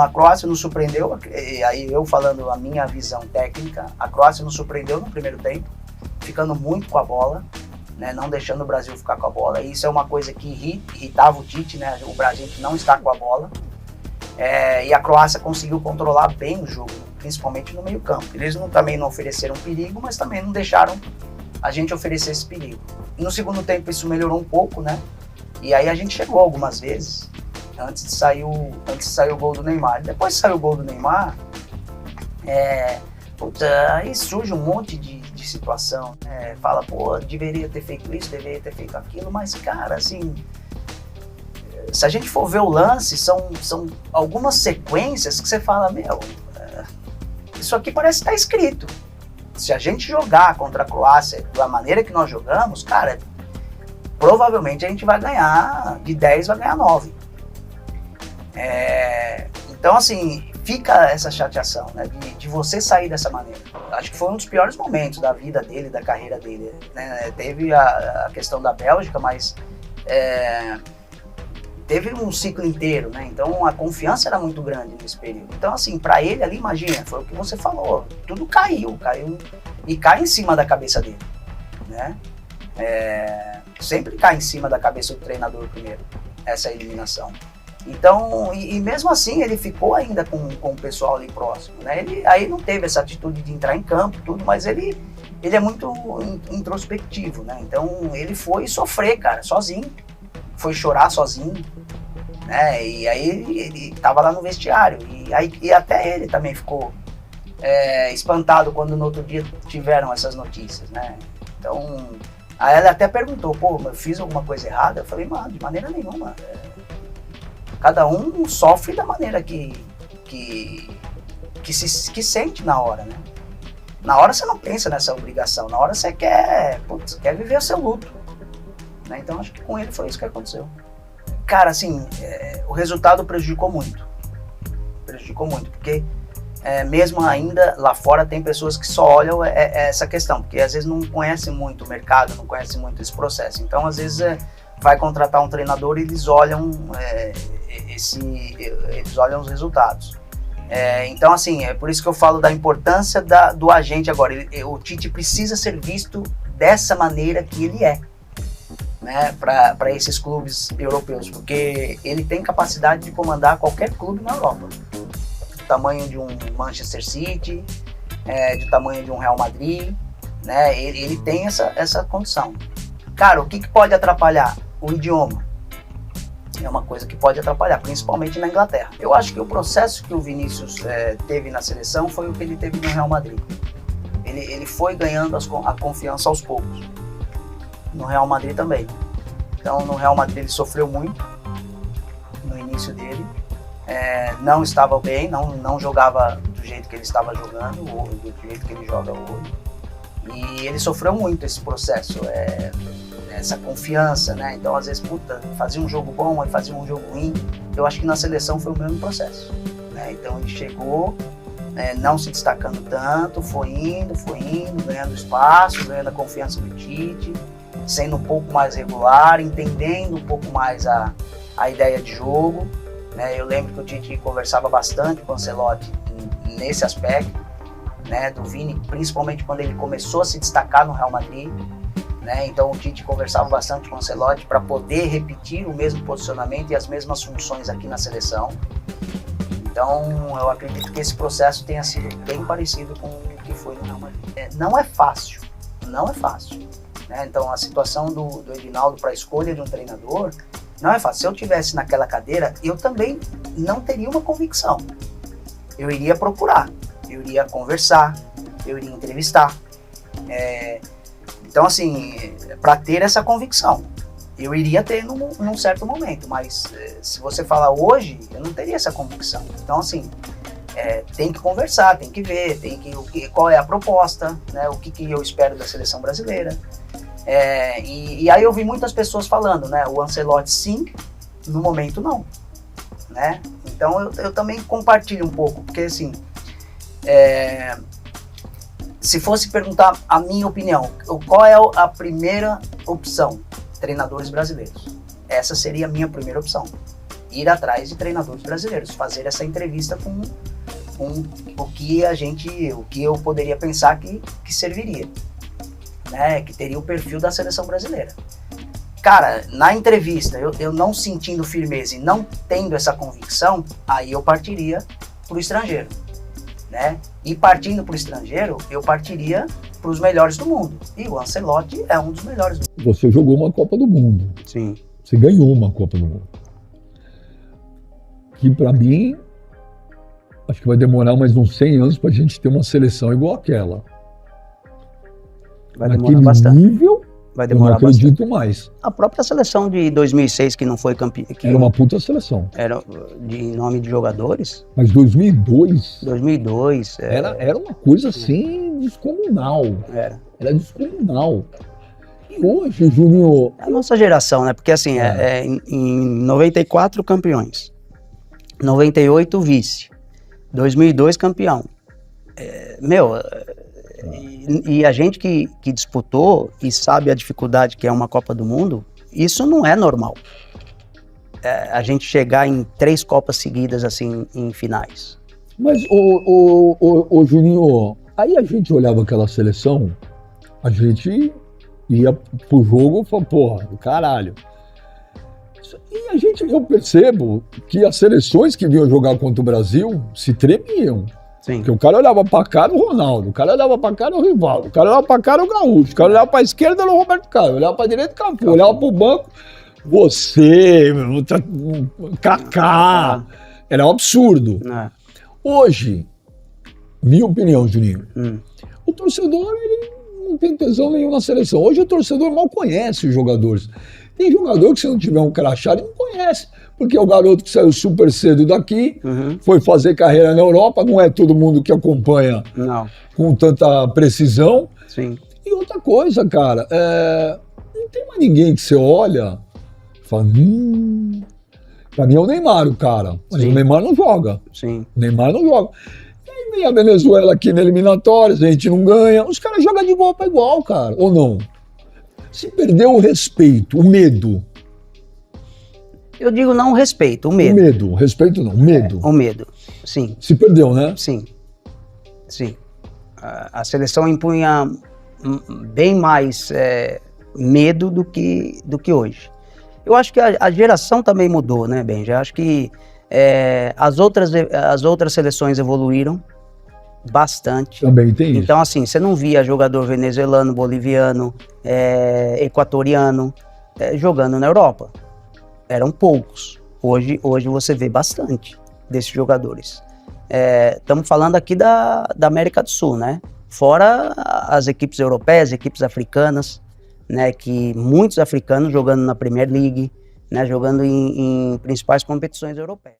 A Croácia nos surpreendeu, e aí eu falando a minha visão técnica, a Croácia nos surpreendeu no primeiro tempo, ficando muito com a bola, né, não deixando o Brasil ficar com a bola. E isso é uma coisa que irritava o Tite, né, o Brasil que não está com a bola. E a Croácia conseguiu controlar bem o jogo, principalmente no meio campo. Eles também não ofereceram perigo, mas também não deixaram a gente oferecer esse perigo. E no segundo tempo isso melhorou um pouco, né? E aí a gente chegou algumas vezes, antes de sair o gol do Neymar. Depois que saiu o gol do Neymar, aí surge um monte de situação. Fala, pô, deveria ter feito isso, deveria ter feito aquilo, mas, cara, assim, se a gente for ver o lance, são algumas sequências que você fala, meu, isso aqui parece que tá escrito. Se a gente jogar contra a Croácia da maneira que nós jogamos, cara, provavelmente a gente vai ganhar, de 10 vai ganhar 9. Então, assim, fica essa chateação, né, de você sair dessa maneira. Acho que foi um dos piores momentos da vida dele, da carreira dele, né? Teve a questão da Bélgica, mas teve um ciclo inteiro, né? Então a confiança era muito grande nesse período. Então, assim, para ele ali, imagina, foi o que você falou, tudo caiu e cai em cima da cabeça dele, né? Sempre cai em cima da cabeça do treinador primeiro, essa eliminação. Então, e mesmo assim ele ficou ainda com o pessoal ali próximo, né? Ele aí não teve essa atitude de entrar em campo, tudo, mas ele é muito introspectivo, né? Então ele foi sofrer, cara, sozinho, foi chorar sozinho, né? E aí ele tava lá no vestiário, e até ele também ficou espantado quando no outro dia tiveram essas notícias, né? Então, aí ela até perguntou, pô, eu fiz alguma coisa errada? Eu falei, mano, de maneira nenhuma. Cada um sofre da maneira que sente na hora, né? Na hora você não pensa nessa obrigação, na hora você quer viver o seu luto, né? Então acho que com ele foi isso que aconteceu. Cara, assim, o resultado prejudicou muito, porque mesmo ainda lá fora tem pessoas que só olham essa questão, porque às vezes não conhecem muito o mercado, não conhecem muito esse processo, então às vezes vai contratar um treinador e eles olham os resultados. Então, assim, é por isso que eu falo da importância do agente agora. O Tite precisa ser visto dessa maneira que ele é, né, para esses clubes europeus, porque ele tem capacidade de comandar qualquer clube na Europa, do tamanho de um Manchester City, do tamanho de um Real Madrid, né? Ele tem essa condição. Cara, o que pode atrapalhar? O idioma. É uma coisa que pode atrapalhar, principalmente na Inglaterra. Eu acho que o processo que o Vinícius teve na seleção foi o que ele teve no Real Madrid. Ele foi ganhando a confiança aos poucos. No Real Madrid também. Então, no Real Madrid ele sofreu muito no início dele. Não estava bem, não jogava do jeito que ele estava jogando, ou do jeito que ele joga hoje. E ele sofreu muito esse processo, essa confiança, né? Então, às vezes, fazia um jogo bom, aí fazia um jogo ruim. Eu acho que na seleção foi o mesmo processo, né? Então, ele chegou, não se destacando tanto, foi indo, ganhando espaço, ganhando a confiança do Tite, sendo um pouco mais regular, entendendo um pouco mais a ideia de jogo, né? Eu lembro que o Tite conversava bastante com o Ancelotti nesse aspecto, né, do Vini, principalmente quando ele começou a se destacar no Real Madrid, né? Então o Tite conversava bastante com o Ancelotti para poder repetir o mesmo posicionamento e as mesmas funções aqui na seleção. Então eu acredito que esse processo tenha sido bem parecido com o que foi no Real Madrid. Não é fácil, né? Então a situação do Edinaldo para a escolha de um treinador não é fácil. Se eu tivesse naquela cadeira, eu também não teria uma convicção. Eu iria procurar, eu iria conversar, eu iria entrevistar. Então, assim, para ter essa convicção, eu iria ter num certo momento, mas se você falar hoje, eu não teria essa convicção. Então, assim, tem que conversar, tem que ver, qual é a proposta, né, o que eu espero da seleção brasileira. E aí eu vi muitas pessoas falando, né, o Ancelotti sim, no momento não, né? Então eu também compartilho um pouco, porque assim, se fosse perguntar a minha opinião, qual é a primeira opção? Treinadores brasileiros. Essa seria a minha primeira opção. ir atrás de treinadores brasileiros, fazer essa entrevista com o que eu poderia pensar que serviria, né? Que teria o perfil da seleção brasileira. Cara, na entrevista, eu não sentindo firmeza e não tendo essa convicção, aí eu partiria para o estrangeiro, né? E partindo para o estrangeiro, eu partiria para os melhores do mundo. E o Ancelotti é um dos melhores do mundo. Você jogou uma Copa do Mundo. Sim. Você ganhou uma Copa do Mundo. Que para mim, acho que vai demorar mais uns 100 anos para a gente ter uma seleção igual àquela. Vai demorar Naquele bastante. nível, Vai demorar eu não acredito bastante. mais. A própria seleção de 2006, que não foi campeã. Era uma puta seleção. Era de nome de jogadores. Mas 2002 2002. era uma coisa assim descomunal. Era. Era descomunal. E hoje, Júnior... É a nossa geração, né? Porque assim, em 94 campeões, 98 vice, 2002 campeão. E a gente que disputou e sabe a dificuldade que é uma Copa do Mundo, isso não é normal. A gente chegar em 3 Copas seguidas assim em finais. Mas, Juninho, aí a gente olhava aquela seleção, a gente ia pro jogo e falava, porra, do caralho. E eu percebo que as seleções que vinham jogar contra o Brasil se tremiam. Sim. Porque o cara olhava pra cara o Ronaldo, o cara olhava pra cara o Rivaldo, o cara olhava pra cara o Gaúcho, o cara olhava pra esquerda o Roberto Carlos, olhava pra direita o Cafu, olhava pro banco, você, Kaká. Era um absurdo. Hoje, minha opinião, Juninho, o torcedor ele não tem tesão nenhum na seleção. Hoje o torcedor mal conhece os jogadores. Tem jogador que se não tiver um crachá, ele não conhece. Porque é o garoto que saiu super cedo daqui, foi fazer carreira na Europa, não é todo mundo que acompanha com tanta precisão. Sim. E outra coisa, cara, não tem mais ninguém que você olha e fala, pra mim é o Neymar, o cara. Mas o Neymar não joga. Sim. O Neymar não joga. E aí vem a Venezuela aqui na eliminatória, a gente não ganha. Os caras jogam de igual para igual, cara. Ou não? Se perdeu o respeito, o medo. Eu digo não o respeito, o medo. O medo, respeito não, o medo. O medo, sim. Se perdeu, né? Sim, sim. A seleção impunha bem mais medo do que hoje. Eu acho que a geração também mudou, né, Benja? Eu acho que as outras seleções evoluíram bastante. Também tem isso. Então, assim, você não via jogador venezuelano, boliviano, equatoriano jogando na Europa. Eram poucos. Hoje você vê bastante desses jogadores. Estamos falando aqui da América do Sul, né? Fora as equipes europeias, equipes africanas, né? Que muitos africanos jogando na Premier League, né? Jogando em principais competições europeias.